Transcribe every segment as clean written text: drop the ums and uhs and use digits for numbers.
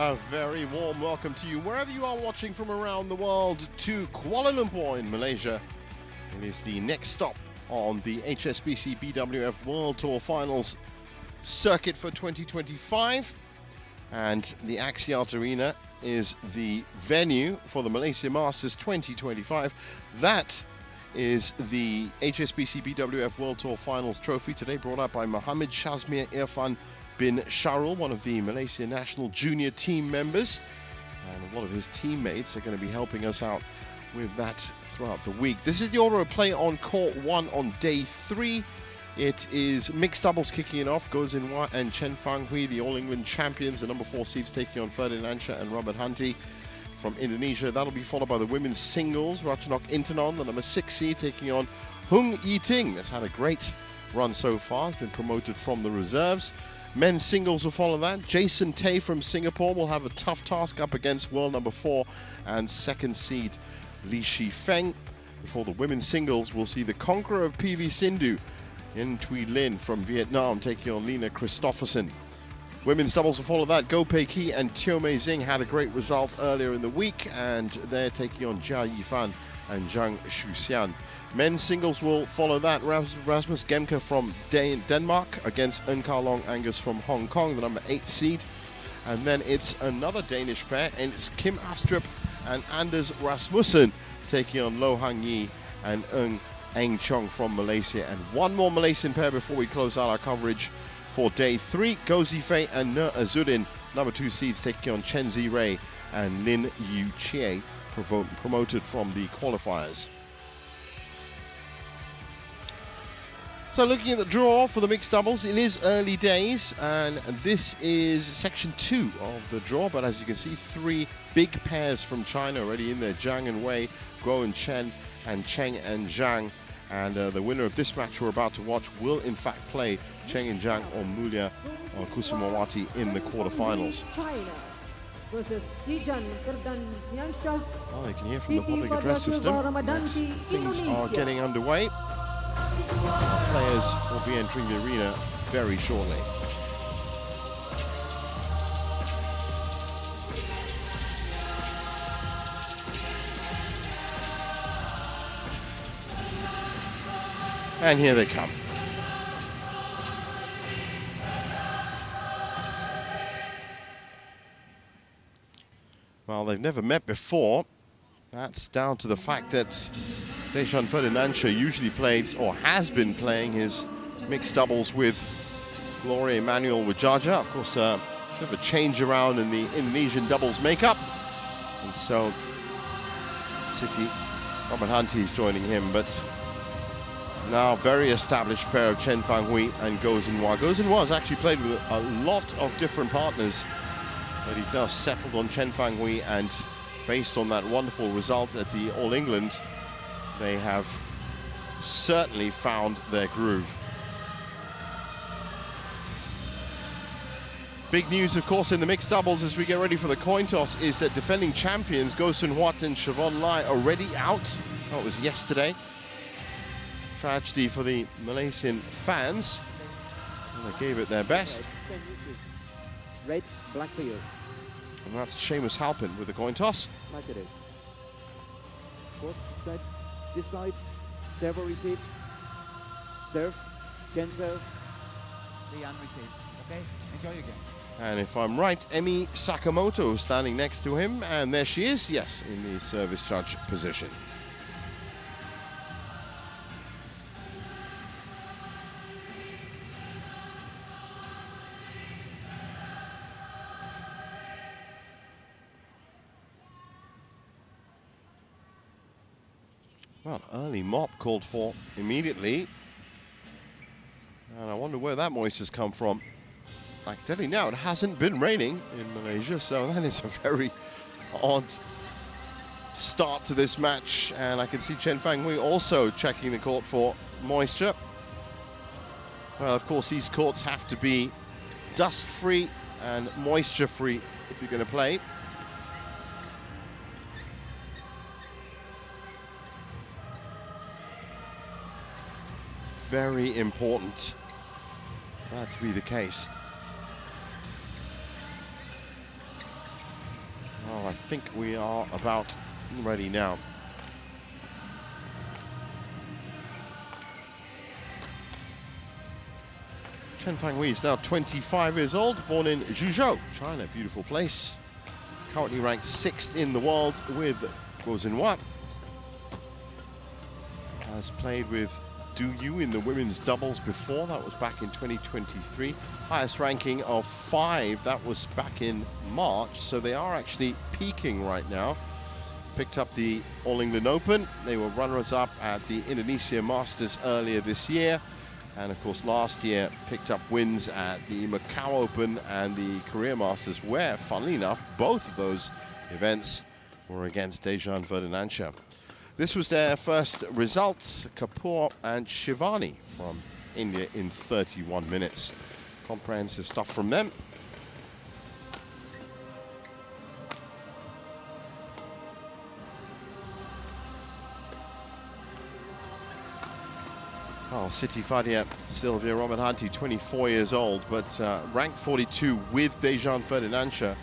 A very warm welcome to you wherever you are watching from around the world to Kuala Lumpur in Malaysia. It is the next stop on the HSBC BWF World Tour Finals circuit for 2025, and the Axiata Arena is the venue for the Malaysia Masters 2025. That is the HSBC BWF World Tour Finals trophy, today brought up by Mohammed Shazmir Irfan bin Sharul, one of the Malaysia national junior team members, and a lot of his teammates are going to be helping us out with that throughout the week. This is the order of play on court 1 on day 3. It is mixed doubles kicking it off. Goh Sin Hwa and Chen Fanghui, the All England champions, the number 4 seeds, taking on Ferdinansyah and Ramadhanti from Indonesia. That'll be followed by the women's singles. Ratchanok Intanon, the number 6 seed, taking on Hung Yi-ting. That's had a great run so far. Has been promoted from the reserves. Men's singles will follow that. Jason Tay from Singapore will have a tough task up against world number 4 and 2nd seed Li Shifeng. Before the women's singles, we'll see the conqueror of PV Sindhu, Yen Thuy Lin from Vietnam, taking on Lena Christofferson. Women's doubles will follow that. Goh Pei Ki and Teo Mei Zing had a great result earlier in the week, and they're taking on Jia Yifan and Zhang Shuxian. Men's singles will follow that. Rasmus Gemke from Denmark against Eun Kao Long Angus from Hong Kong, the number 8 seed. And then it's another Danish pair, and it's Kim Astrup and Anders Rasmussen taking on Lo Hang Yi and Eun Eng Chong from Malaysia. And one more Malaysian pair before we close out our coverage for day 3. Goh Zifei and Nur Azuddin, number 2 seeds, taking on Chen Zirei and Lin Yu Chie, promoted from the qualifiers. So looking at the draw for the mixed doubles, it is early days, and this is section 2 of the draw, but as you can see, 3 big pairs from China already in there. Zhang and Wei, Guo and Chen, and Cheng and Zhang. And the winner of this match we're about to watch will in fact play Cheng and Zhang or Mulia or Kusumawati in the quarterfinals. Versus Ferdinansyah. Well, you can hear from the public address system that things are getting underway. Our players will be entering the arena very shortly. And here they come. Well, they've never met before. That's down to the fact that Deshan Ferdinansyah usually plays, or has been playing, his mixed doubles with Gloria Emmanuel Wijaja. Of course, a bit of a change around in the Indonesian doubles makeup. And so, Siti Ramadhanti is joining him, but now very established pair of Chen Fanghui and Goh Sin Hwa. Goh Sin Hwa has actually played with a lot of different partners, but he's now settled on Chen Fanghui, and based on that wonderful result at the All England, they have certainly found their groove. Big news, of course, in the mixed doubles as we get ready for the coin toss is that defending champions Goh Sin Hwa and Siobhan Lai already out. That was yesterday. Tragedy for the Malaysian fans. And they gave it their best. Red, black for you. And that's Seamus Halpin with the coin toss. Like it is. Court side, this side, serve or receive. Serve, Chen serve. The unreceived. Okay, enjoy your game. And if I'm right, Emi Sakamoto standing next to him, and there she is, yes, in the service judge position. Well, early mop called for immediately. And I wonder where that moisture's come from. I can tell you now, it hasn't been raining in Malaysia, so that is a very odd start to this match. And I can see Chen Fanghui also checking the court for moisture. Well, of course, these courts have to be dust-free and moisture-free if you're going to play. Very important for that to be the case. think we are about ready now. Chen Fanghui is now 25 years old, born in Zhuzhou, China, beautiful place. Currently ranked 6th in the world with Guozinhua. Has played with Du Yu in the women's doubles before, that was back in 2023. Highest ranking of 5, that was back in March, so they are actually peaking right now. Picked up the All England Open, they were runners-up at the Indonesia Masters earlier this year, and of course last year picked up wins at the Macau Open and the Korea Masters, where, funnily enough, both of those events were against Dejan Ferdinansyah. This was their first results, Kapoor and Shivani from India in 31 minutes. Comprehensive stuff from them. Oh, Siti Fadia Sylvia Ramadhanti, 24 years old, but ranked 42 with Dejan Ferdinansyah.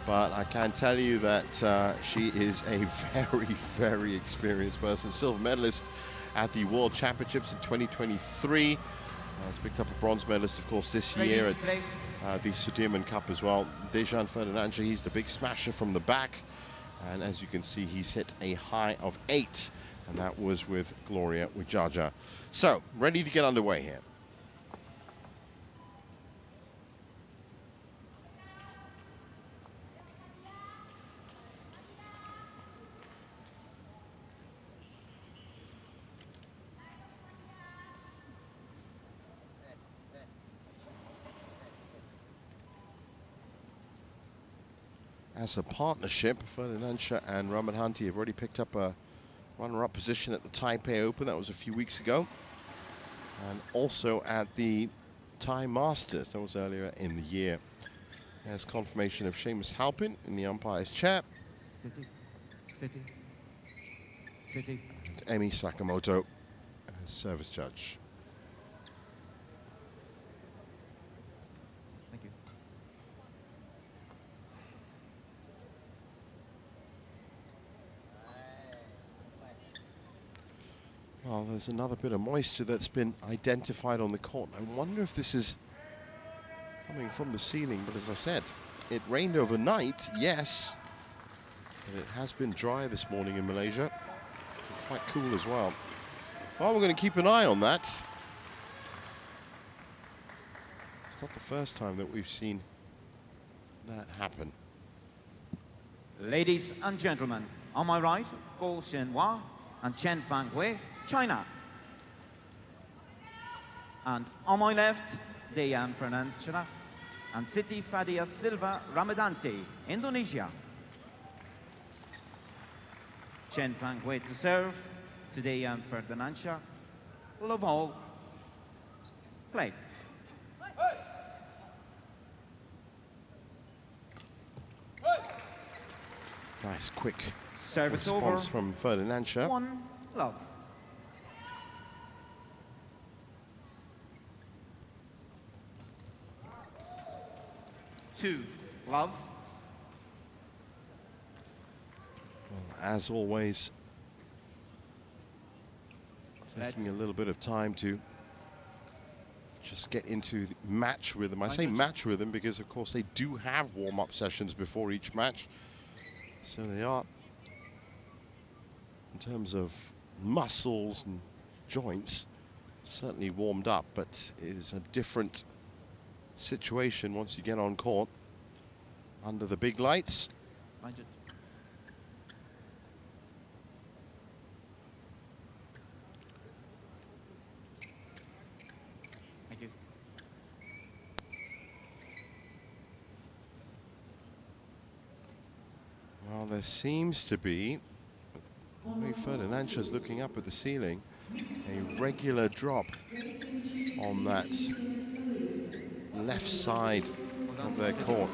But I can tell you that she is a very, very experienced person. Silver medalist at the World Championships in 2023. Has picked up a bronze medalist, of course, this year at the Sudirman Cup as well. Dejan Ferdinansyah, he's the big smasher from the back. And as you can see, he's hit a high of 8. And that was with Gloria Wijaja. So, ready to get underway here. As a partnership, Ferdinansyah and Ramadhanti have already picked up a runner-up position at the Taipei Open. That was a few weeks ago. And also at the Thai Masters. That was earlier in the year. There's confirmation of Seamus Halpin in the umpire's chair. City. And Emi Sakamoto as service judge. Thank you. Well, there's another bit of moisture that's been identified on the court. I wonder if this is coming from the ceiling, but as I said, it rained overnight, yes, but it has been dry this morning in Malaysia. Quite cool as well. Well, we're going to keep an eye on that. It's not the first time that we've seen that happen. Ladies and gentlemen, on my right, Guo Xianhua and Chen Fanghui, China. And on my left, Dejan Ferdinansyah and Siti Fadia Silva Ramadhanti, Indonesia. Chen Fanghui to serve, to Dejan Ferdinansyah. Love all. Play. Nice, quick Service response over. from Ferdinansyah. 1-love. Two, love. Well, as always, taking a little bit of time to just get into the match rhythm. I say match rhythm because, of course, they do have warm-up sessions before each match. So they are, in terms of muscles and joints, certainly warmed up, but it is a different situation once you get on court under the big lights. Thank you. Well, there seems to be, maybe Ferdinansyah's looking up at the ceiling, a regular drop on that left side of their court.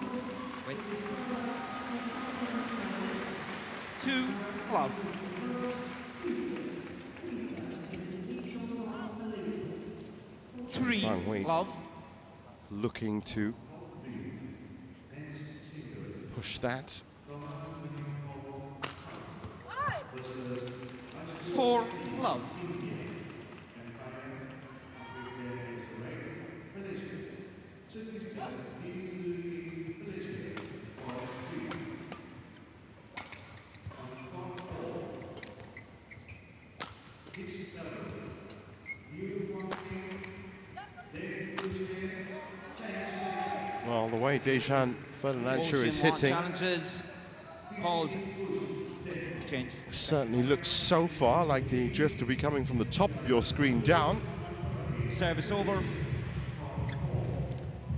Wait. Two, love. Three, Fanghui love. looking to push that. 4 love. Well, the way Dejan Ferdinansyah is hitting challenges called change. certainly looks so far like the drift will be coming from the top of your screen down. Service over.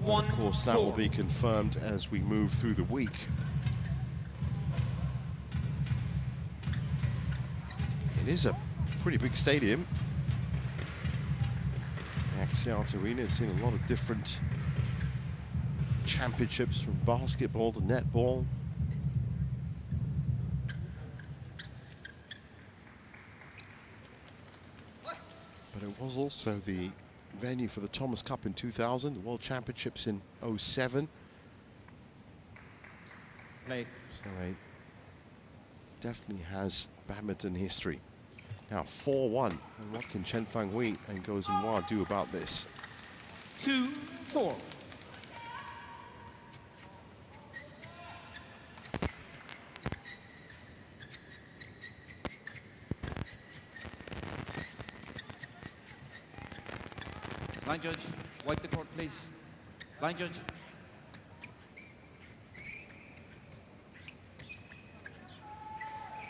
1-4. Of course, that will be confirmed as we move through the week. It is a pretty big stadium. The Axiata Arena has seen a lot of different championships, from basketball to netball. But it was also the venue for the Thomas Cup in 2000, the World Championships in 07. Play. So it definitely has badminton history. Now 4-1, and what can Chen Fanghui and Goh Xinhua do about this? 2-4. Line judge, wipe the court, please. Line judge.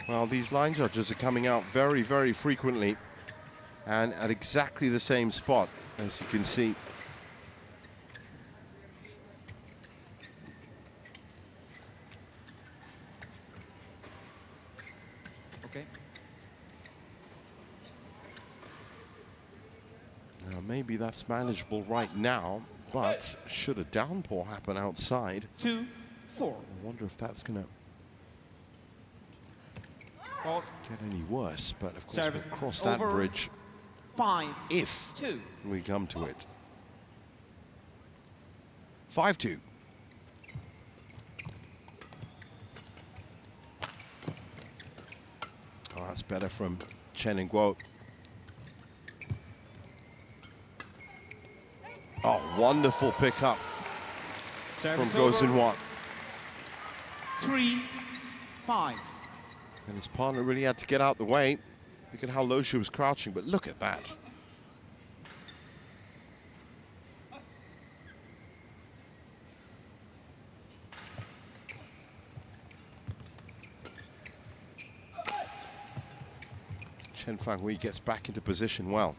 Well, these line judges are coming out very, very frequently and at exactly the same spot, as you can see. Okay. Now, maybe that's manageable right now, but should a downpour happen outside, 2-4. I wonder if that's going to Court. get any worse. But of course, Service we'll cross that over. bridge 5-2. if we come to it. 5-2. Oh, that's better from Chen and Guo. Oh, wonderful pickup from Service Goh over. Xinhua. 3-5. And his partner really had to get out the way. Look at how low she was crouching, but look at that. Chen Fanghui gets back into position well.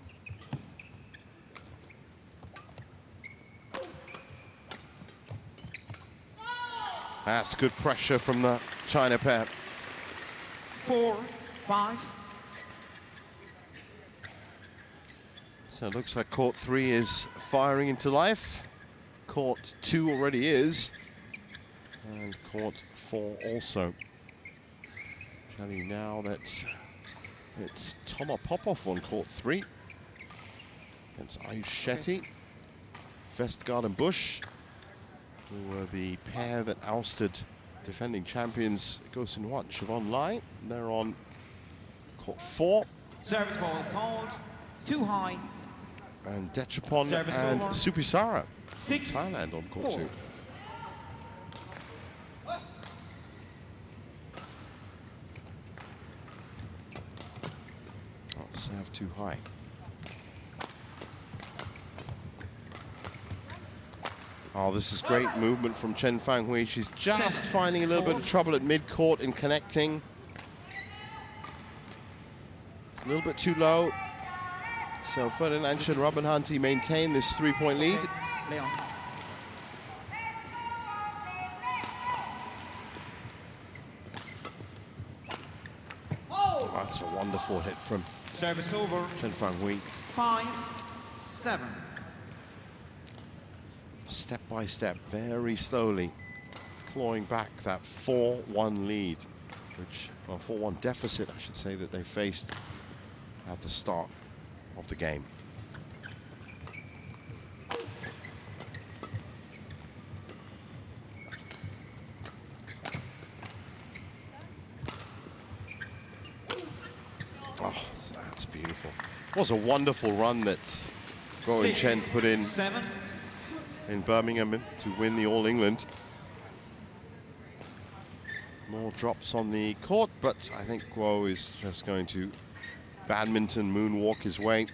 That's good pressure from the China pair. 4-5. So it looks like court 3 is firing into life. Court 2 already is. And court 4 also. Tell you now that it's Toma Popov on court 3. Against Ayush Shetty. Vestergaard and Bush, who were the pair that ousted defending champions Goh Xinhua and Siobhan Lai. They're on court 4. Service ball called. Too high. And Dechapon Service and over. Supisara, 6-4. Thailand on court 2. Oh, serve too high. Oh, this is great movement from Chen Fanghui. She's just finding a little bit of trouble at mid-court in connecting. A little bit too low. So Ferdinansyah and Ramadhanti maintain this 3-point lead. Okay. Leon. Oh, that's a wonderful hit from Service over. Chen Fanghui. 5-7. Step by step, very slowly, clawing back that 4-1 lead, which, well, 4-1 deficit, I should say, that they faced at the start of the game. Oh, Oh, that's beautiful. It was a wonderful run that Guo and Chen put in Birmingham to win the All England. More drops on the court, but I think Guo is just going to badminton moonwalk his way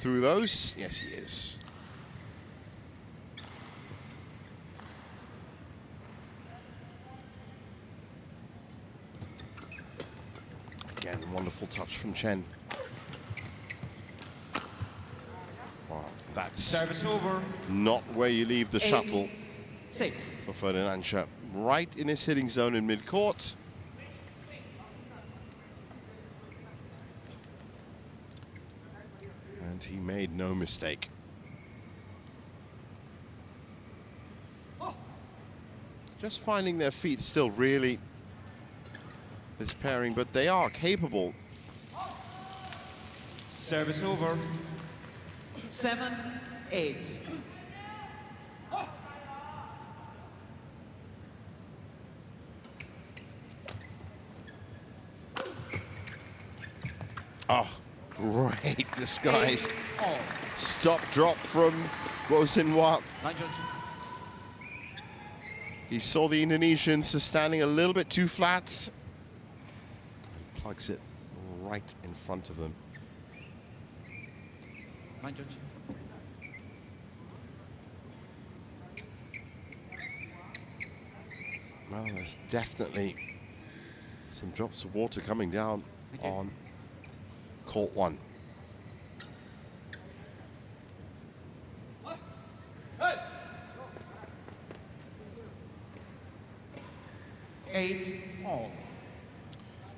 through those. Yes, he is. Again, wonderful touch from Chen. Wow, that's service over. Not where you leave the 8, shuttle 6. for Ferdinansyah. Right in his hitting zone in mid-court. And he made no mistake. Just finding their feet still really, this pairing, but they are capable. Service over. 7, 8. Oh, great disguise. 8 all. Stop drop from Guo Xinhua. Line judge. He saw the Indonesians standing a little bit too flat. And plugs it right in front of them. Line judge. Well, there's definitely some drops of water coming down on court 1. Eight all.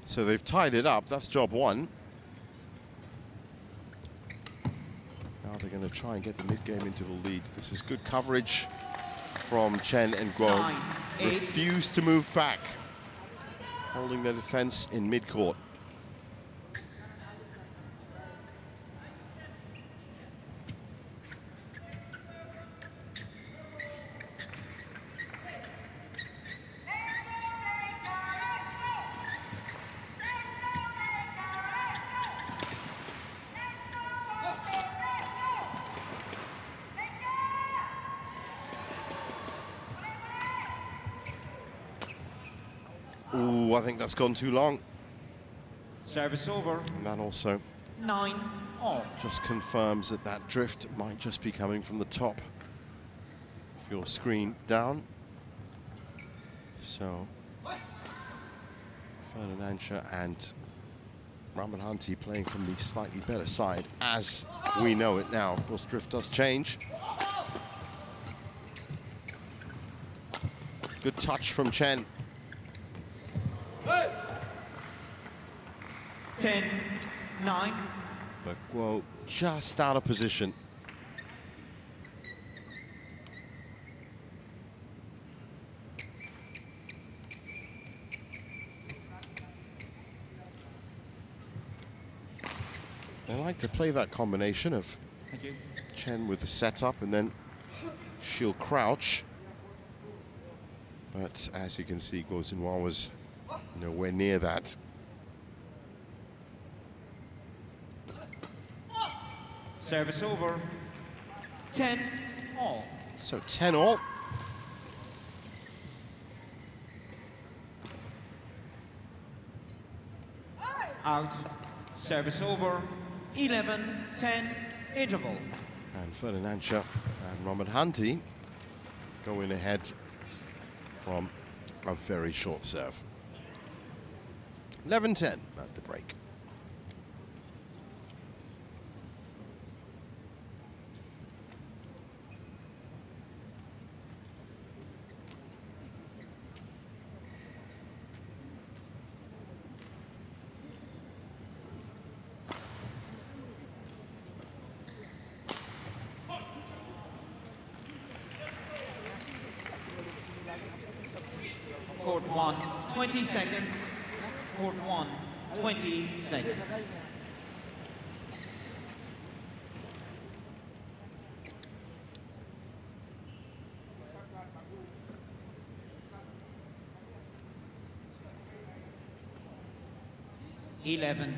So they've tied it up. That's job 1. Now they're going to try and get the mid-game interval lead. This is good coverage from Chen and Guo. 9, 8. Refuse to move back, holding their defense in mid-court. Ooh, I think that's gone too long. Service over. And that also 9 all. just confirms that that drift might just be coming from the top of your screen down. So Ferdinansyah and Ramadhanti playing from the slightly better side, as we know it now. Of course, drift does change. Good touch from Chen. 10, 9. But Guo just out of position. They like to play that combination of Thank you. Chen with the setup and then she'll crouch. But as you can see, Guo Xinhua was nowhere near that. Service over. 10 all. So 10 all. Out. Service over. 11, 10 interval. And Ferdinansyah and Ramadhanti going ahead from a very short serve. 11-10 at the break. Court 1, 20 seconds. Court 1, 20 seconds. 11.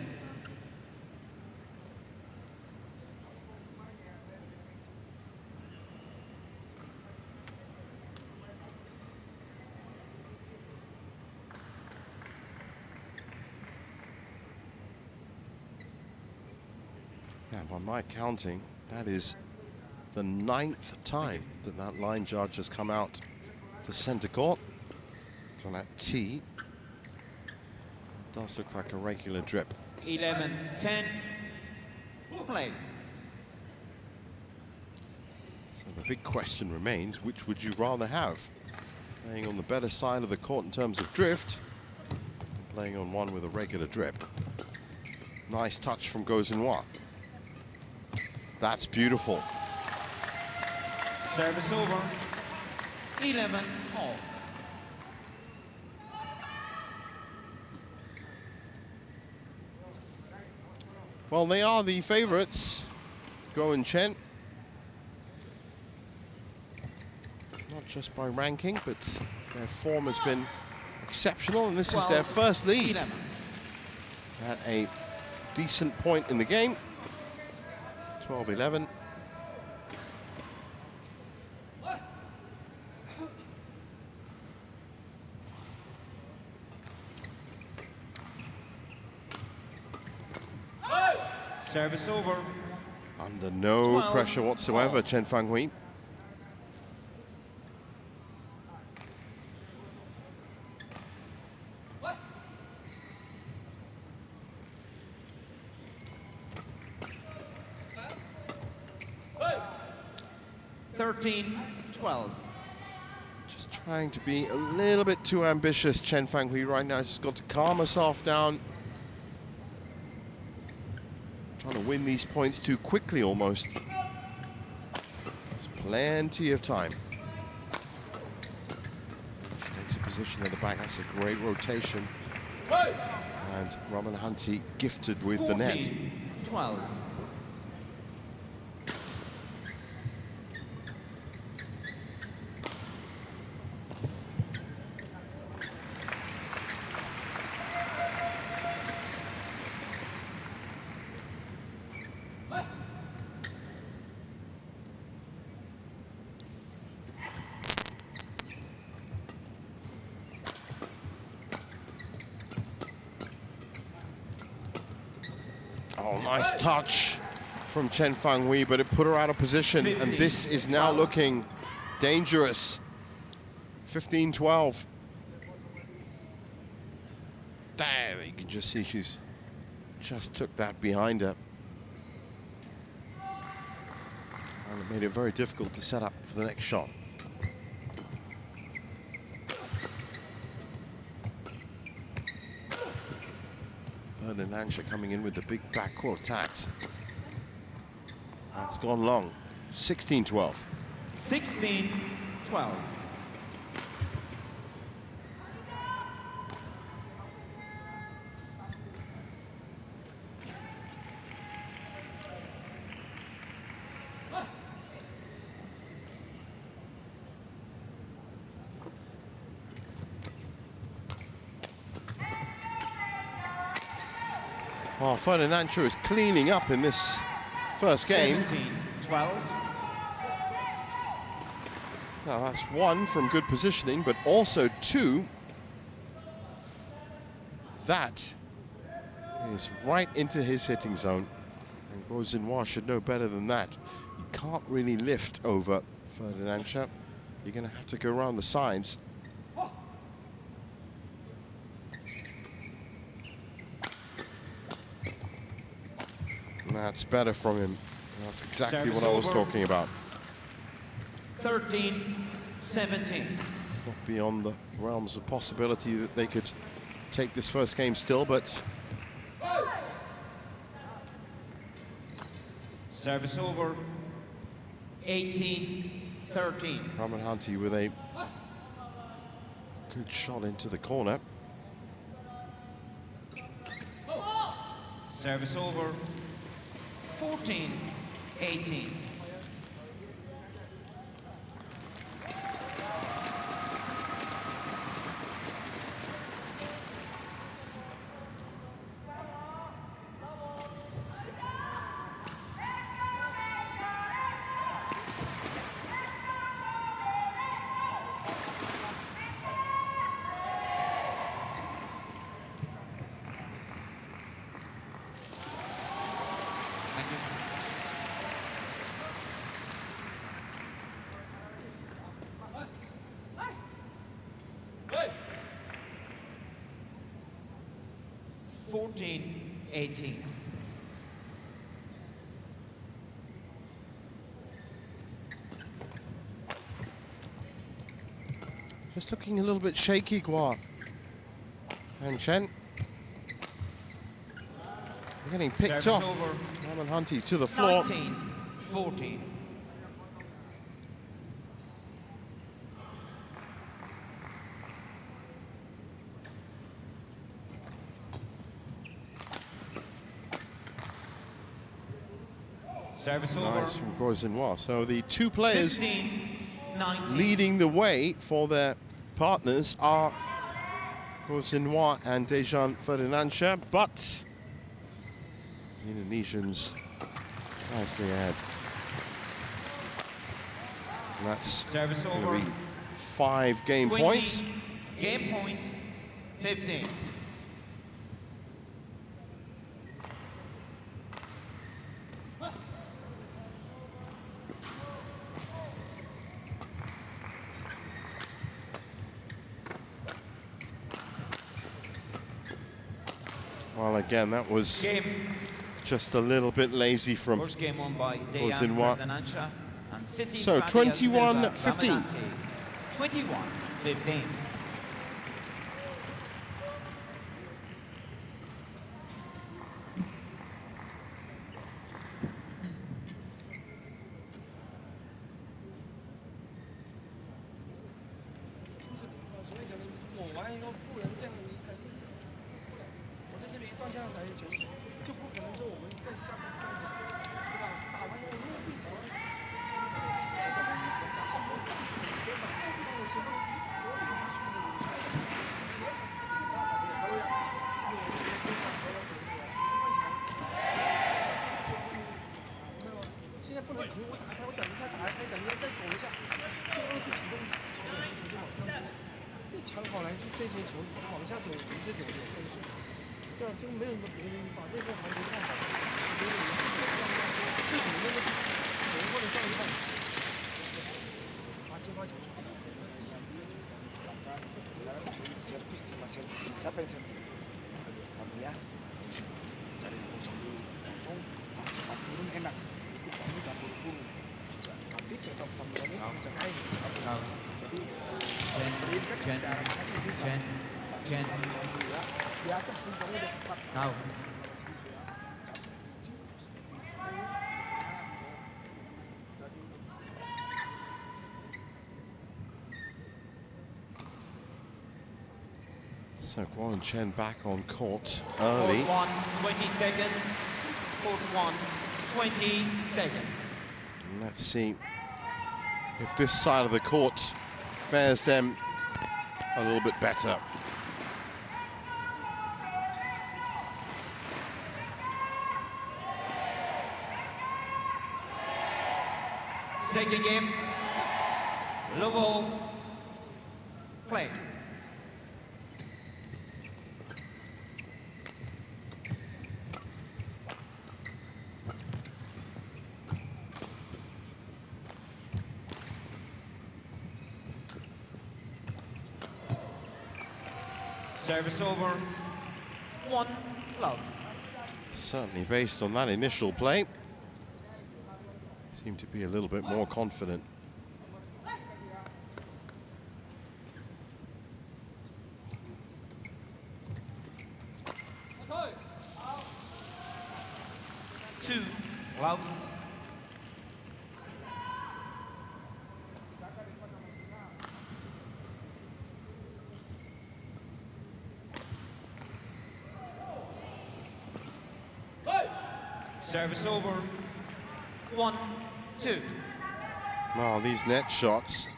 Yeah, by my counting, that is the 9th time that that line judge has come out to centre court. So that tee does look like a regular drip. 11, 10, play. So the big question remains, which would you rather have? Playing on the better side of the court in terms of drift, or playing on one with a regular drip? Nice touch from Gozinois. That's beautiful. Service over. 11 all. Well, they are the favourites, Guo and Chen. Not just by ranking, but their form has been exceptional, and this is their first lead 11. at a decent point in the game. 12-11. Service over. Under no 12 pressure whatsoever, all. Chen Fanghui. What? 13, 12. Just trying to be a little bit too ambitious, Chen Fanghui right now. She's got to calm herself down. Trying to win these points too quickly almost. There's plenty of time. She takes a position at the back. That's a great rotation. And Ramadhanti gifted with 14, the net. 12. Oh, nice touch from Chen Fanghui, but it put her out of position. 15, and this is now 12. looking dangerous. 15-12. There, you can just see she's just took that behind her. And it made it very difficult to set up for the next shot. Ferdinansyah coming in with the big backcourt attacks. That's gone long. 16-12. 16, 12. Well, Ferdinansyah is cleaning up in this first game. 17, 12. Now that's one from good positioning, but also two, that is right into his hitting zone. And Gozinois should know better than that. You can't really lift over Ferdinansyah. You're going to have to go around the sides. And that's better from him. That's exactly Service what I was over. talking about. 13, 17. It's not beyond the realms of possibility that they could take this first game still, but Service over. 18, 13. Ramadhanti with a good shot into the corner. Service over. 14, 18. Thank you. Hey. 14-18. Just looking a little bit shaky, Gua. And Chen. Getting picked Service off. over. Ramadhanti to the floor. 19-14. Service over. Nice from Croisinois. So the two players 15-19. leading the way for their partners are Croisinois and Dejan Ferdinansyah, but the Indonesians nicely ahead. And that's Service over. 5 game 20, points. Game point 15. Well, again, that was just a little bit lazy from First game won by Croisinois. Ferdinansyah and City. So 21-15. 21-15. Siapa yang servis? Kamu ya, cari kosong dulu, kosong, tak turun enak. Kamu tak buru-buru, tapi tetap sambutannya macam lain. Jadi Chen. Di atas lingkungannya udah tepat. Tahu. So Guan Chen back on court early. Court 1, 20 seconds. Court 1, 20 seconds. And let's see if this side of the court fares them a little bit better. Second game. Level play. Service over. 1 love. Certainly based on that initial play, seemed to be a little bit more confident. Two love. Service over. 1, 2. Well, these net shots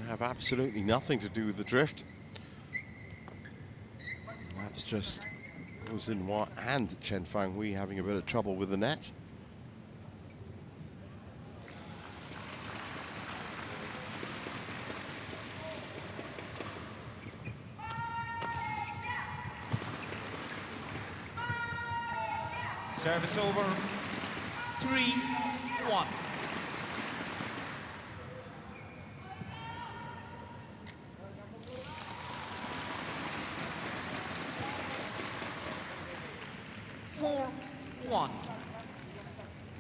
have absolutely nothing to do with the drift. That's just Croisinois and Chen Fanghui having a bit of trouble with the net. Service over. 3-1.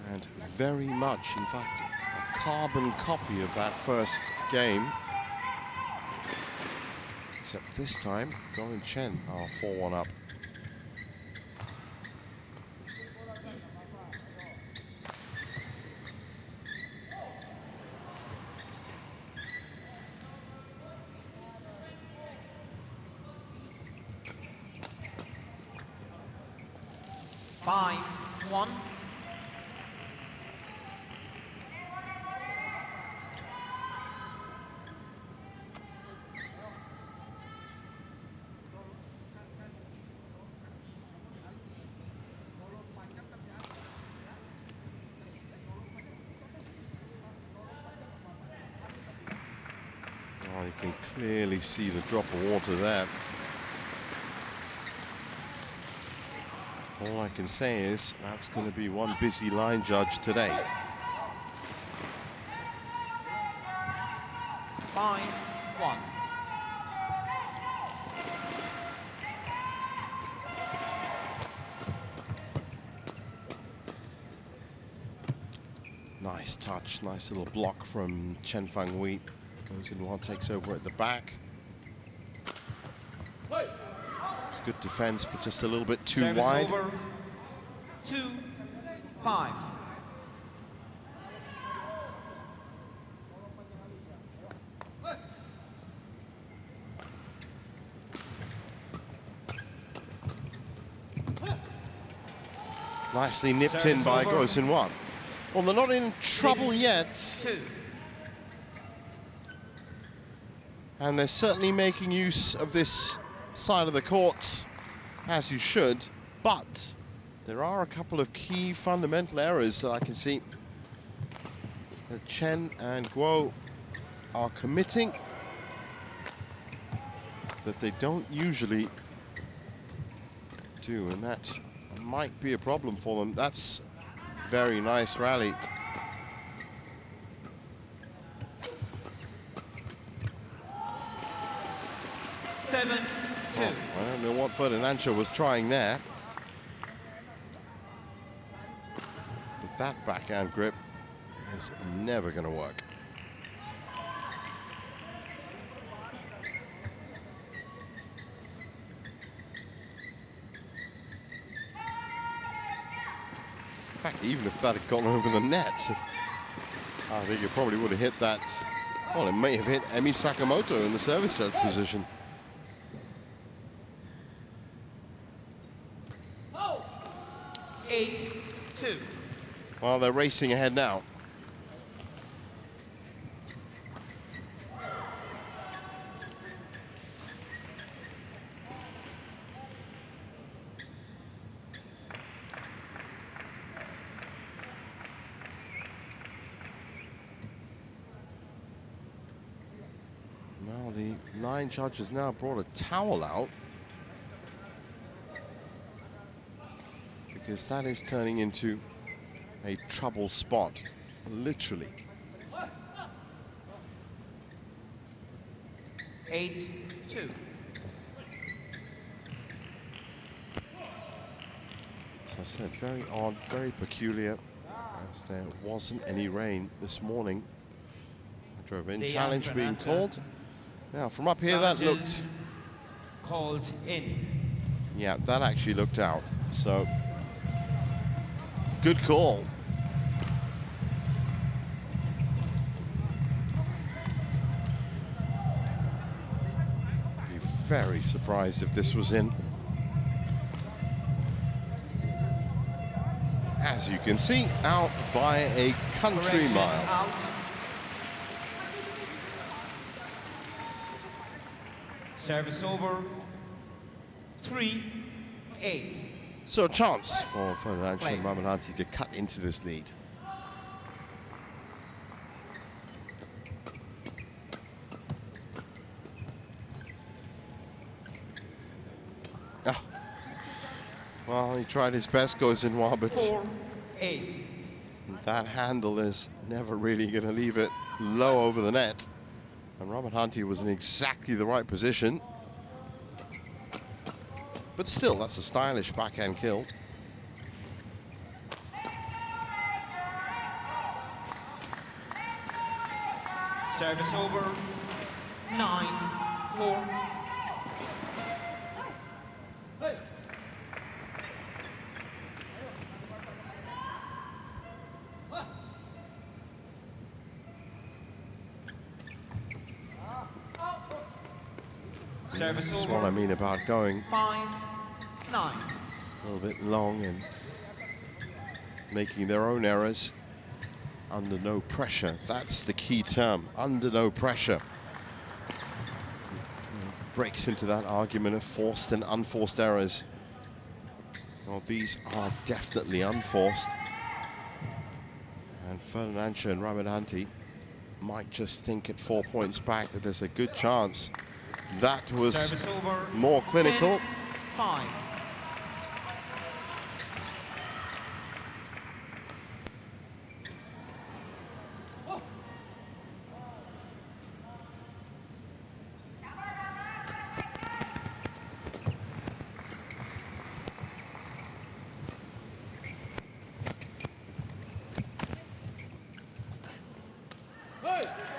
And very much, in fact, a carbon copy of that first game. Except this time, Guo and Chen are 4-1 up. Oh, you can clearly see the drop of water there. All I can say is that's going to be one busy line judge today. 5-1. Nice touch, nice little block from Chen Fanghui. Goes in one, takes over at the back. Good defense, but just a little bit too Service wide. Over. 2-5. Nicely nipped in by Guo Xinwan. Well, they're not in trouble yet. 2. And they're certainly making use of this side of the court, as you should. But there are a couple of key fundamental errors that I can see that Chen and Guo are committing that they don't usually do, and that might be a problem for them. That's very nice rally. Oh, I don't know what Ferdinansyah was trying there. But that backhand grip is never going to work. In fact, even if that had gone over the net, I think it probably would have hit that. Well, it may have hit Emi Sakamoto in the service judge position. Oh. 8-2. Well, they're racing ahead now. Now the line judge has now brought a towel out, because that is turning into a trouble spot, literally. 8-2. As I said, very odd, very peculiar, as there wasn't any rain this morning. I drove in, challenge being called. Now, from up here, that looked called in. Yeah, that actually looked out. So, good call. Be very surprised if this was in. As you can see, out by a country mile. Out. Service over. 3-8. So a chance for Ferdinansyah and Ramadhanti to cut into this lead. Well, he tried his best, goes in one, but 4-8. That handle is never really going to leave it low over the net. And Ramadhanti was in exactly the right position. But still, that's a stylish backhand kill. Service over, 9-4. Service That's over. what I mean about going 5-9. a little bit long and making their own errors under no pressure. That's the key term, under no pressure. Breaks into that argument of forced and unforced errors. Well, these are definitely unforced. And Ferdinansyah and Ramadhanti might just think at 4 points back that there's a good chance. That was Service over, more clinical. 10-5.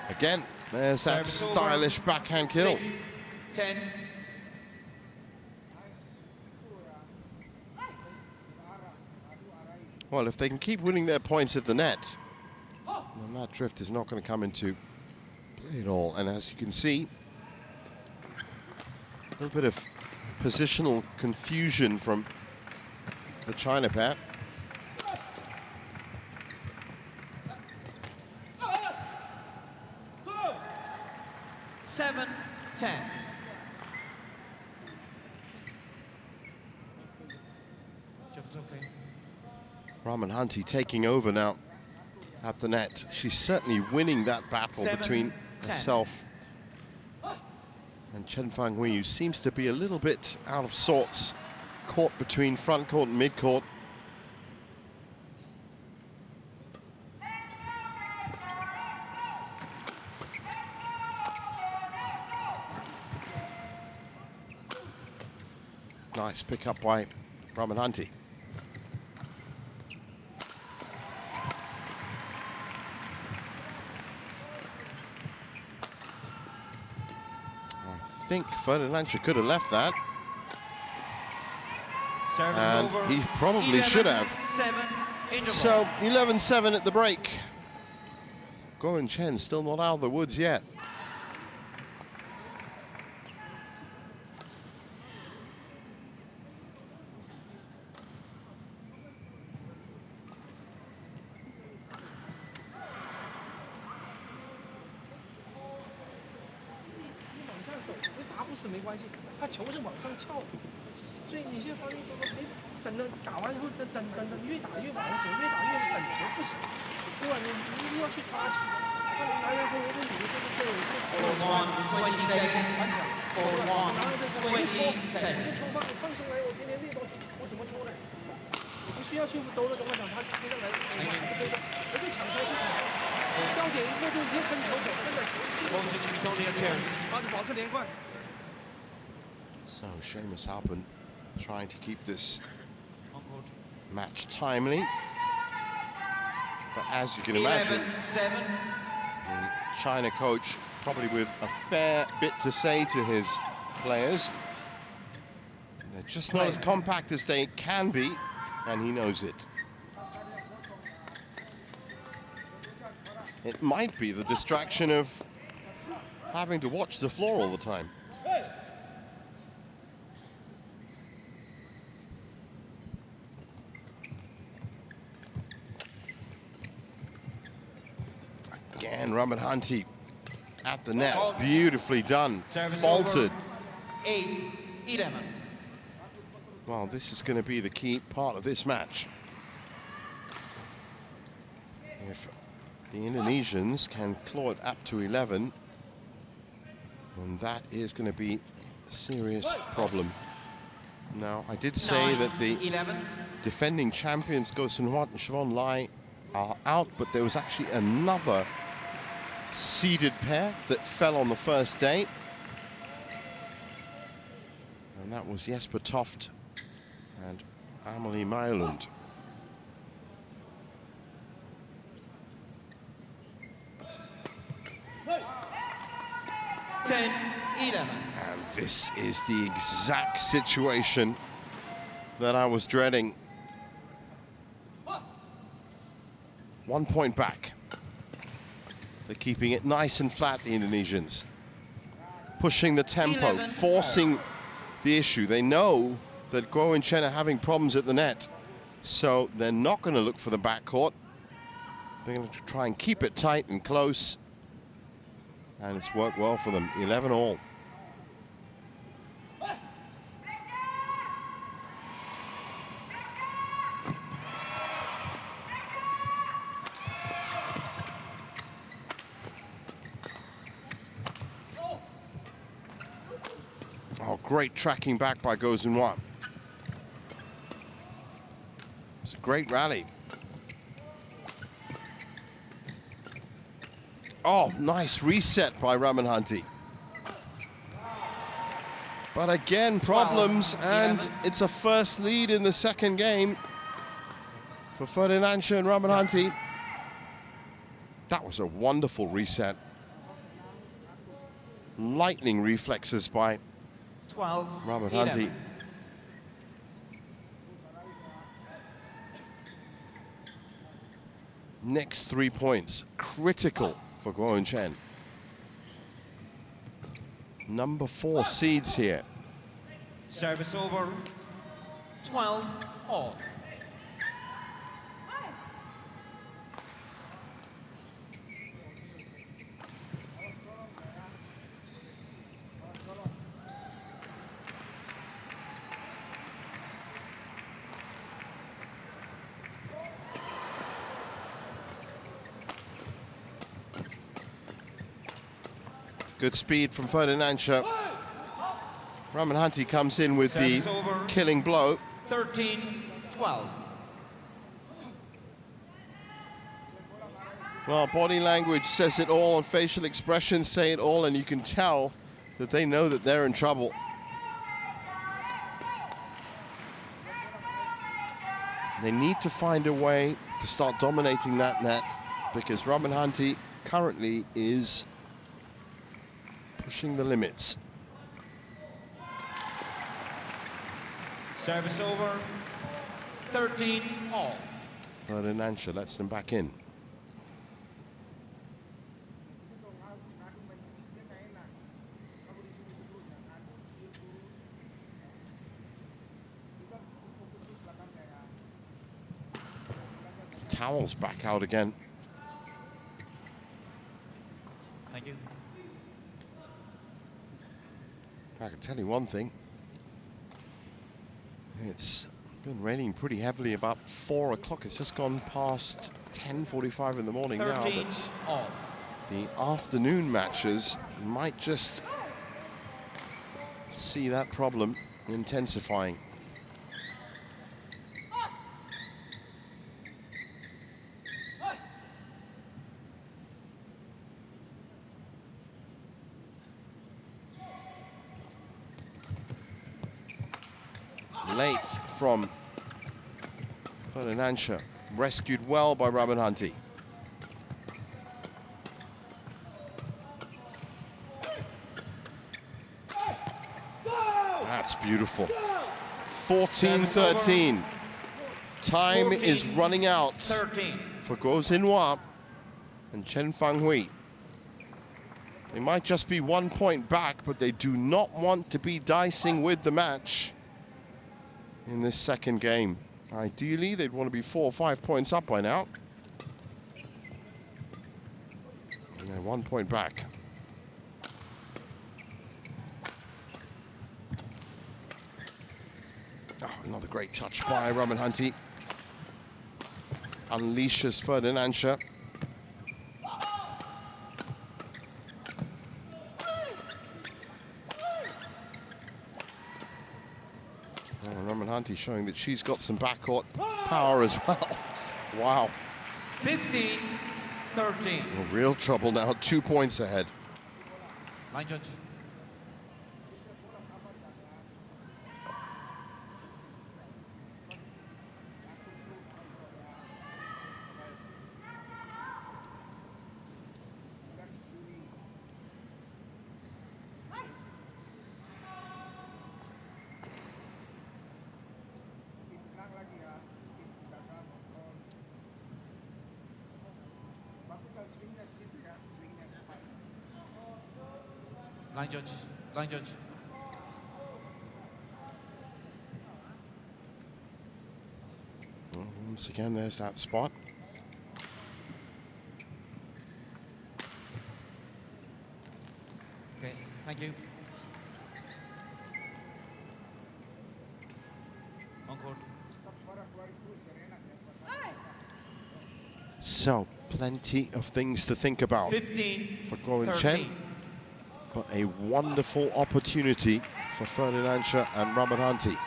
Again, there's that Service over. stylish backhand kill. 6-10. Well, if they can keep winning their points at the net, then that drift is not going to come into play at all. And as you can see, a little bit of positional confusion from the China pair. Seven, 10. Ramadhanti taking over now at the net. She's certainly winning that battle 7-10. between herself and Chen Fanghui, who seems to be a little bit out of sorts, caught between front court and mid court. Nice pick up by Ramadhanti. I think Ferdinansyah could have left that. Service And over. he probably should have. 11-7. Interval. So 11-7 at the break. Go and Chen still not out of the woods yet. Forward one, 20 seconds. Forward one, 20 seconds. 控制曲中的 chance. So Seamus Halpin trying to keep this match timely. But as you can imagine, 11-7. the China coach probably with a fair bit to say to his players. They're just not as compact as they can be, and he knows it. It might be the distraction of having to watch the floor all the time. Again, Ramadhanti at the net, beautifully done, Service vaulted. 8-11. Well, this is going to be the key part of this match. If the Indonesians can claw it up to 11, then that is going to be a serious problem. Now, I did say that the 11. defending champions Go Sun Huat and Siobhan Lai are out, but there was actually another seeded pair that fell on the first day. And that was Jesper Toft and Amelie Meilund. And this is the exact situation that I was dreading. 1 point back. They're keeping it nice and flat, the Indonesians. Pushing the tempo, forcing the issue. They know that Guo and Chen are having problems at the net, so they're not going to look for the backcourt. They're going to try and keep it tight and close. And it's worked well for them, 11 all. Oh, great tracking back by Go Zunhua. It's a great rally. Oh, nice reset by Ramadhanti. But again, problems, and it's a first lead in the second game for Ferdinansyah and Ramadhanti. That was a wonderful reset. Lightning reflexes by Ramadhanti. Next 3 points, critical for Guo and Chen. Number 4 seeds here. Service over, 12 all. Good speed from Ferdinansyah. Ramadhanti comes in with the killing blow. 13-12. Well, body language says it all, and facial expressions say it all, and you can tell that they know that they're in trouble. They need to find a way to start dominating that net, because Ramadhanti currently is pushing the limits. Service over, 13 all. Ferdinansyah lets them back in. Towels back out again. Thank you. I can tell you one thing. It's been raining pretty heavily about 4 o'clock. It's just gone past 10:45 in the morning now. But all. the afternoon matches might just see that problem intensifying. Late from Ferdinansyah, rescued well by Ramadhanti. That's beautiful. 14-13. Time is running out for Guo Xinhua and Chen Fanghui. They might just be 1 point back, but they do not want to be dicing with the match in this second game. Ideally, they'd want to be 4 or 5 points up by now. And they're 1 point back. Oh, another great touch by Ramadhanti. Unleashes Ferdinansyah. Ramadhanti showing that she's got some backcourt power as well. Wow. 15-13. Well, real trouble now, 2 points ahead. Line judge. Tenang lagi ya, jaga kontrol. Baguskan swingnya segitu ya, swingnya pas. Line judge. Line judge. Well, once again, there's that spot. Okay, thank you. On court. Tetap suara keluarin terus biar enak ya suasana. So, plenty of things to think about 15-13. for Guo and Chen, but a wonderful opportunity for Ferdinansyah and Ramadhanti.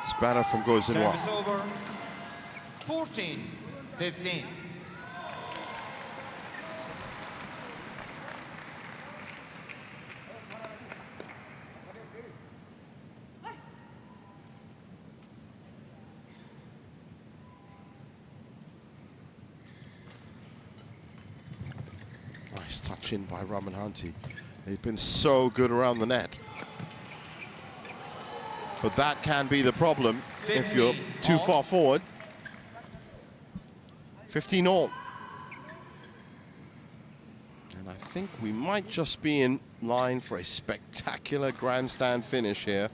It's better from Guo Zinhua. Service over. 14-15. Nice touch in by Ramadhanti. They've been so good around the net. But that can be the problem if you're too far forward. 15 all. And I think we might just be in line for a spectacular grandstand finish here.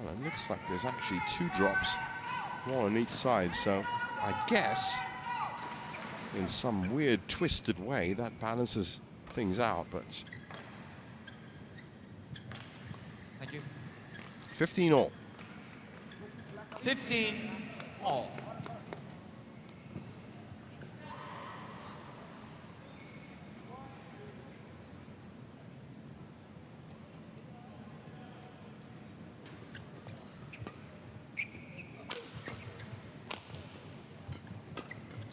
Well, it looks like there's actually 2 drops, one on each side, so I guess in some weird twisted way that balances things out, but Thank you. 15 all. 15 all.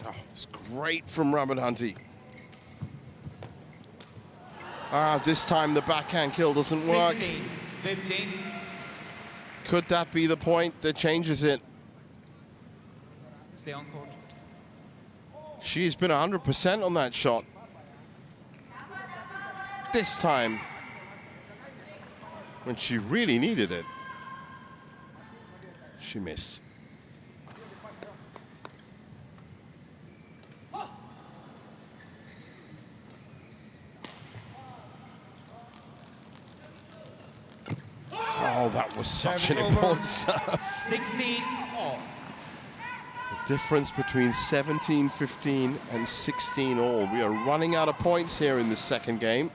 Oh, it's great from Ramadhanti. Ah, this time the backhand kill doesn't work. 16-15. Could that be the point that changes it? Stay on court. She's been 100% on that shot. This time, when she really needed it, she missed. Oh, that was such an Service over. important serve. 16 all. The difference between 17-15 and 16 all. We are running out of points here in the second game.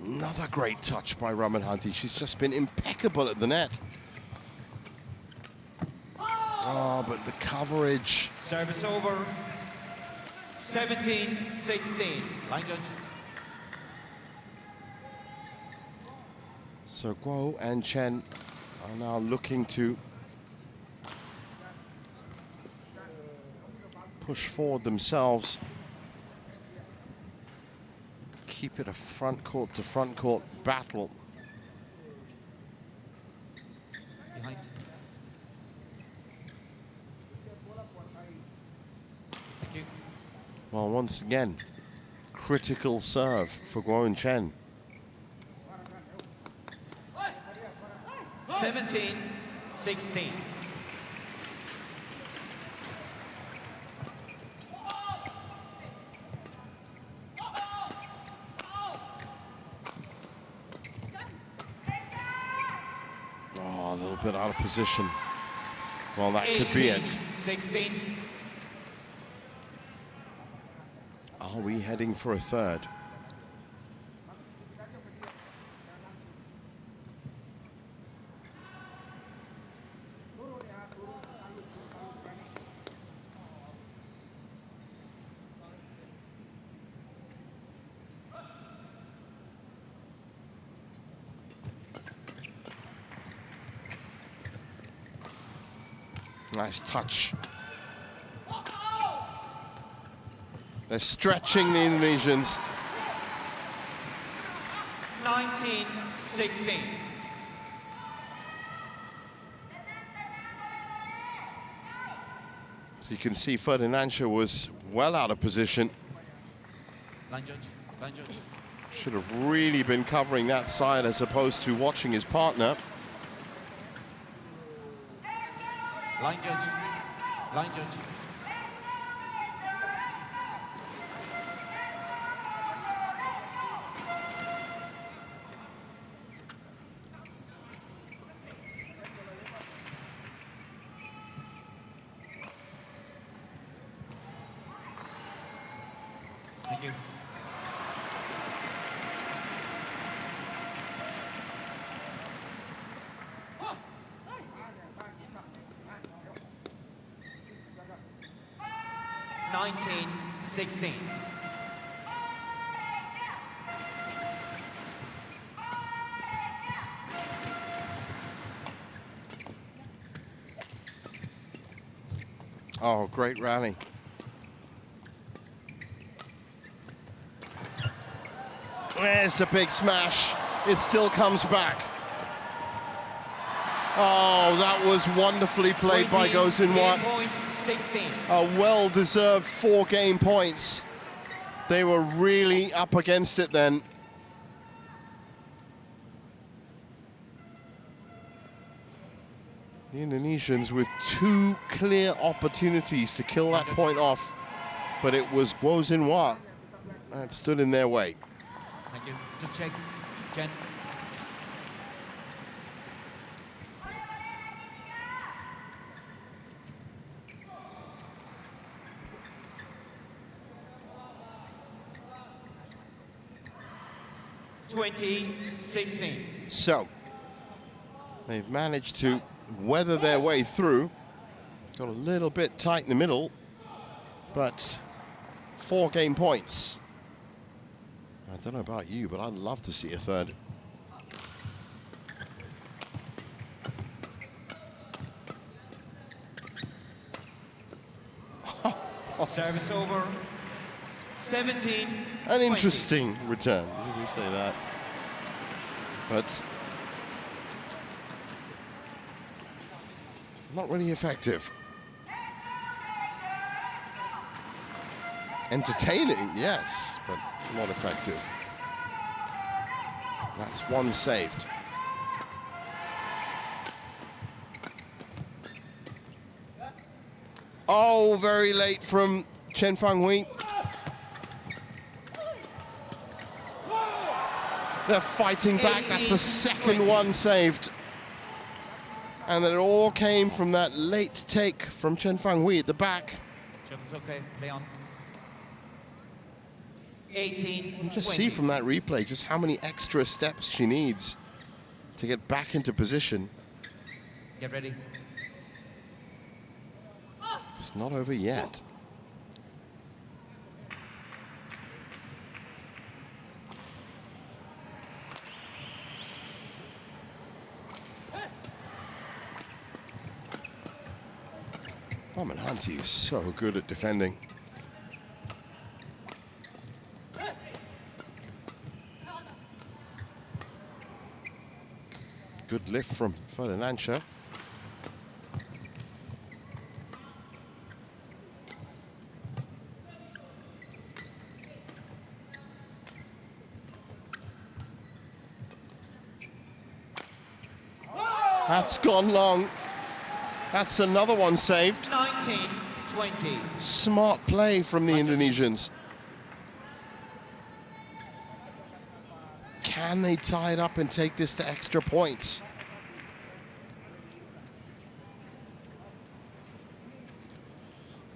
Another great touch by Ramadhanti. She's just been impeccable at the net. Oh, but the coverage. Service over. 17-16. Line judge. So Guo and Chen are now looking to push forward themselves. Keep it a front court to front court battle. Behind. Thank you. Well, once again, critical serve for Guo and Chen. 17-16. Oh, a little bit out of position. Well, that could be it. 16. Are we heading for a third? Nice touch. They're stretching the Indonesians. 19-16. So you can see Ferdinansyah was well out of position. Line judge, line judge. Should have really been covering that side as opposed to watching his partner. Line judge, line judge. Thank you. Nineteen, 16. Oh, great rally. There's the big smash. It still comes back. Oh, that was wonderfully played by Goh Sin-Wat. 16. A well-deserved 4 game points. They were really up against it then. The Indonesians with 2 clear opportunities to kill that point off, but it was Goh Sin-Wat that stood in their way. Thank you. Just check. Chen. So, they've managed to weather their way through. Got a little bit tight in the middle, but 4 game points. I don't know about you, but I'd love to see a third. Service over. 17. An interesting return, did we say that? But not really effective. Entertaining, yes, but not effective. That's 1 saved. Oh, very late from Chen Fanghui. They're fighting back. That's the second one saved. And it all came from that late take from Chen Fanghui at the back. It's okay, Leon. 18. You can just see from that replay just how many extra steps she needs to get back into position. Get ready. It's not over yet. Ramadhanti is so good at defending. Good lift from Ferdinansyah. That's gone long. That's another one saved. 19-20. Smart play from the Indonesians. Can they tie it up and take this to extra points?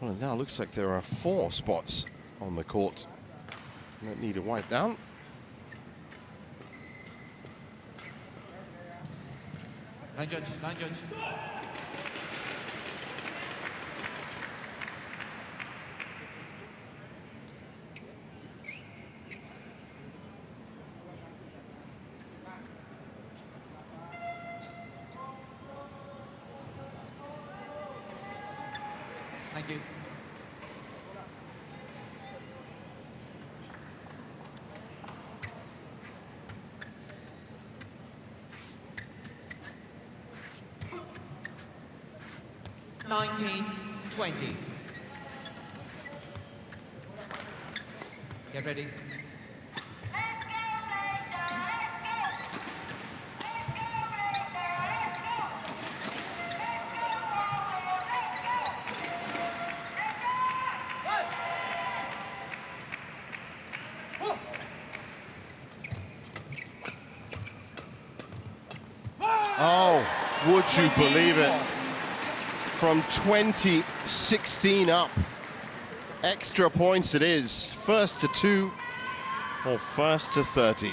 Well, it now looks like there are 4 spots on the court that need a wipe down. Line judge, line judge. you. Nineteen, 20. Get ready. Oh, would you believe it? From 2016 up. Extra points it is. First to 2 or first to 30.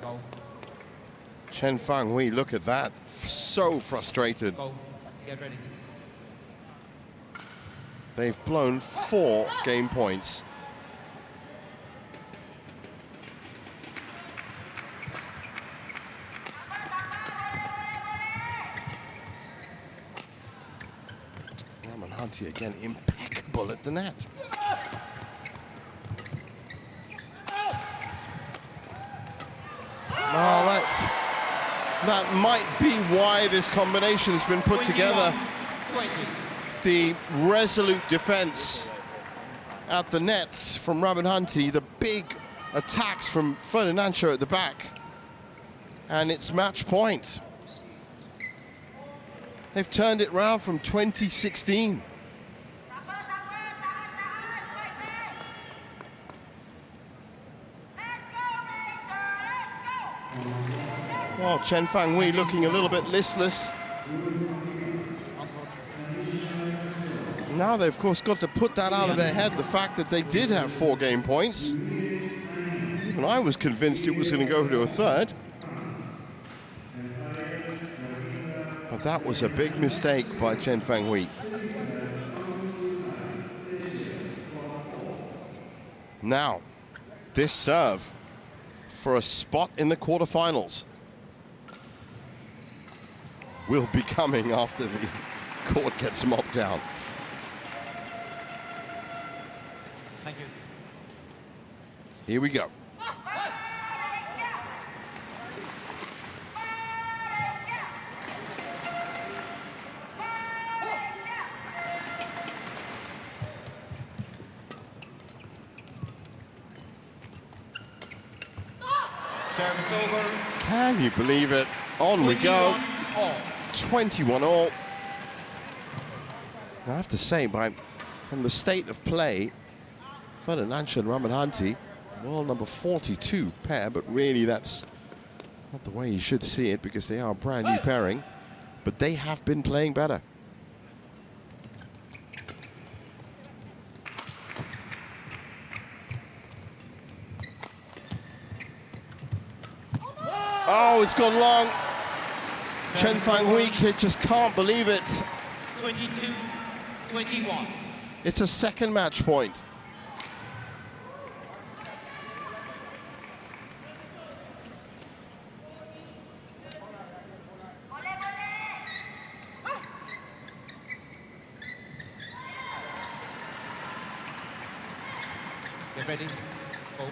Go. Chen Fang Hui, look at that. So frustrated. Go. Get ready. They've blown 4 game points. Ramadhanti again, impeccable at the net. Oh, that might be why this combination has been put together. 20. The resolute defense at the nets from Ramadhanti, the big attacks from Ferdinansyah at the back, and it's match point. They've turned it round from 2016. Well, Chen Fang Hui looking a little bit listless. Now they've, of course, got to put that out of their head, the fact that they did have 4 game points. Even I was convinced it was going to go to a third. But that was a big mistake by Chen Fang Hui. Now, this serve for a spot in the quarterfinals will be coming after the court gets mopped down. Thank you. Here we go. Service over. Can you believe it? On we go. 21 all. I have to say, from the state of play, Ferdinansyah and Ramadhanti, world number 42 pair, but really that's not the way you should see it because they are a brand new pairing, but they have been playing better. Oh, it's gone long. Chen Fang Hui just can't believe it. 22-21. It's a second match point. Get ready. Go.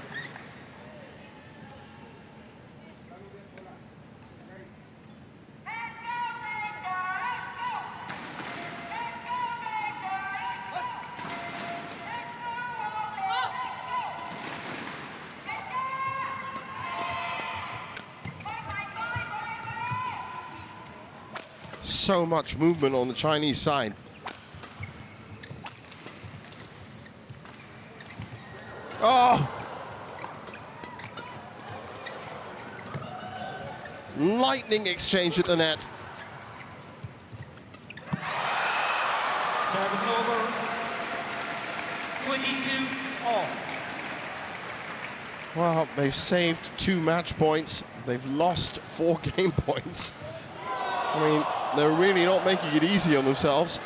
So much movement on the Chinese side. Oh! Lightning exchange at the net. Service over. 22 all. Well, they've saved 2 match points. They've lost 4 game points. I mean, they're really not making it easy on themselves.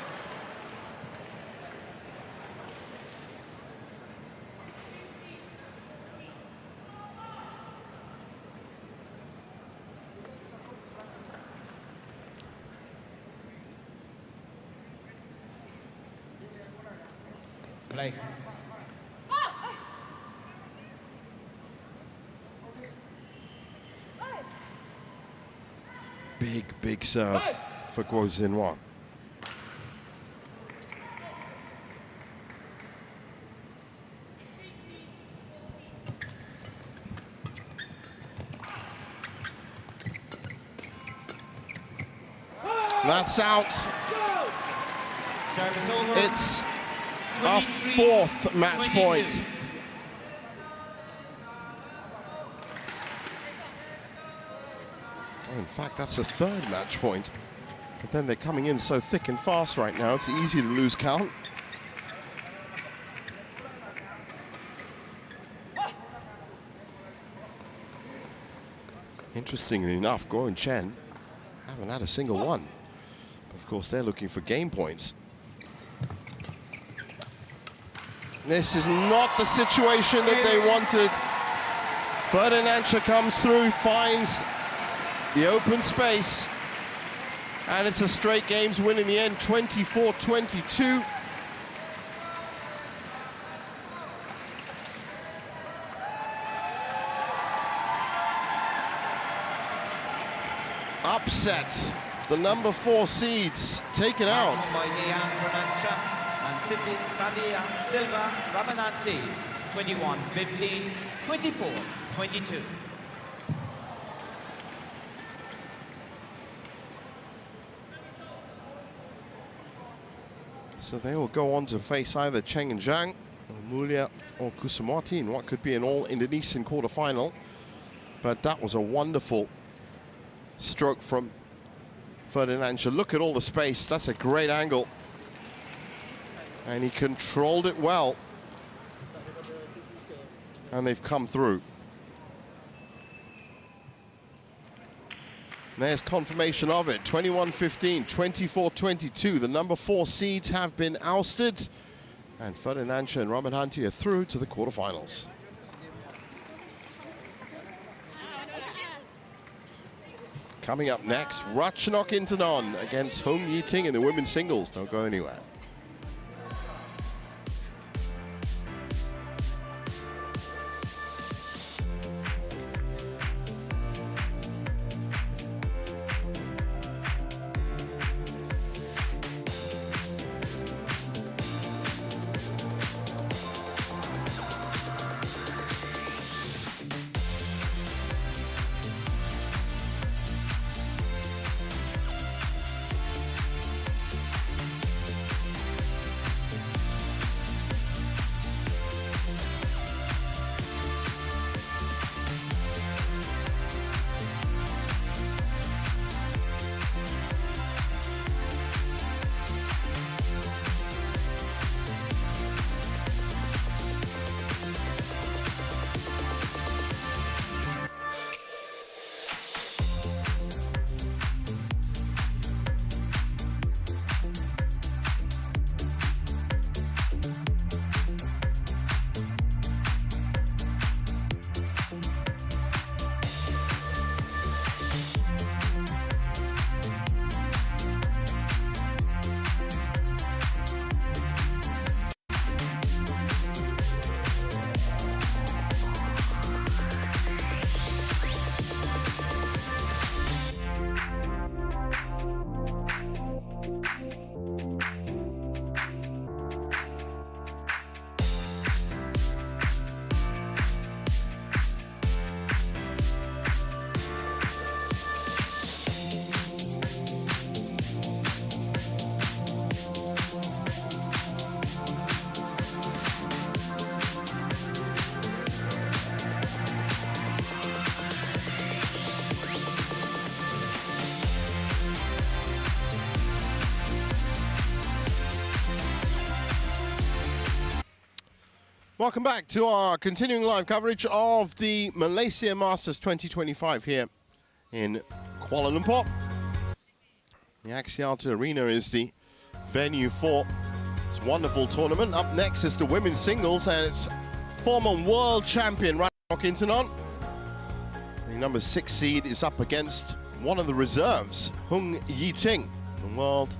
play. Big serve for Guo Xinwan. That's out. Service over. It's a fourth match point. In fact, that's a third match point. But then they're coming in so thick and fast right now, it's easy to lose count. Interestingly enough, Guo and Chen haven't had a single one. But of course, they're looking for game points. This is not the situation that they wanted. Ferdinansyah comes through, finds the open space, and it's a straight games win in the end, 24-22. Upset. The number 4 seeds taken out. By Ferdinansyah and Sydney Fadia Silva Ramadhanti, 21-15, 24-22. So they will go on to face either Cheng and Zhang, or Mulia or Kusumati in what could be an all-Indonesian quarterfinal. But that was a wonderful stroke from Ferdinansyah. Look at all the space. That's a great angle. And he controlled it well. And they've come through. There's confirmation of it. 21-15, 24-22. The number 4 seeds have been ousted. And Ferdinansyah and Ramadhanti are through to the quarterfinals. Coming up next, Ratchanok Intanon against Hung Yi-ting in the women's singles. Don't go anywhere. Welcome back to our continuing live coverage of the Malaysia Masters 2025 here in Kuala Lumpur. The Axiata Arena is the venue for this wonderful tournament. Up next is the women's singles, and it's former world champion Ratchanok Intanon. The number 6 seed is up against one of the reserves, Hung Yi-ting, the world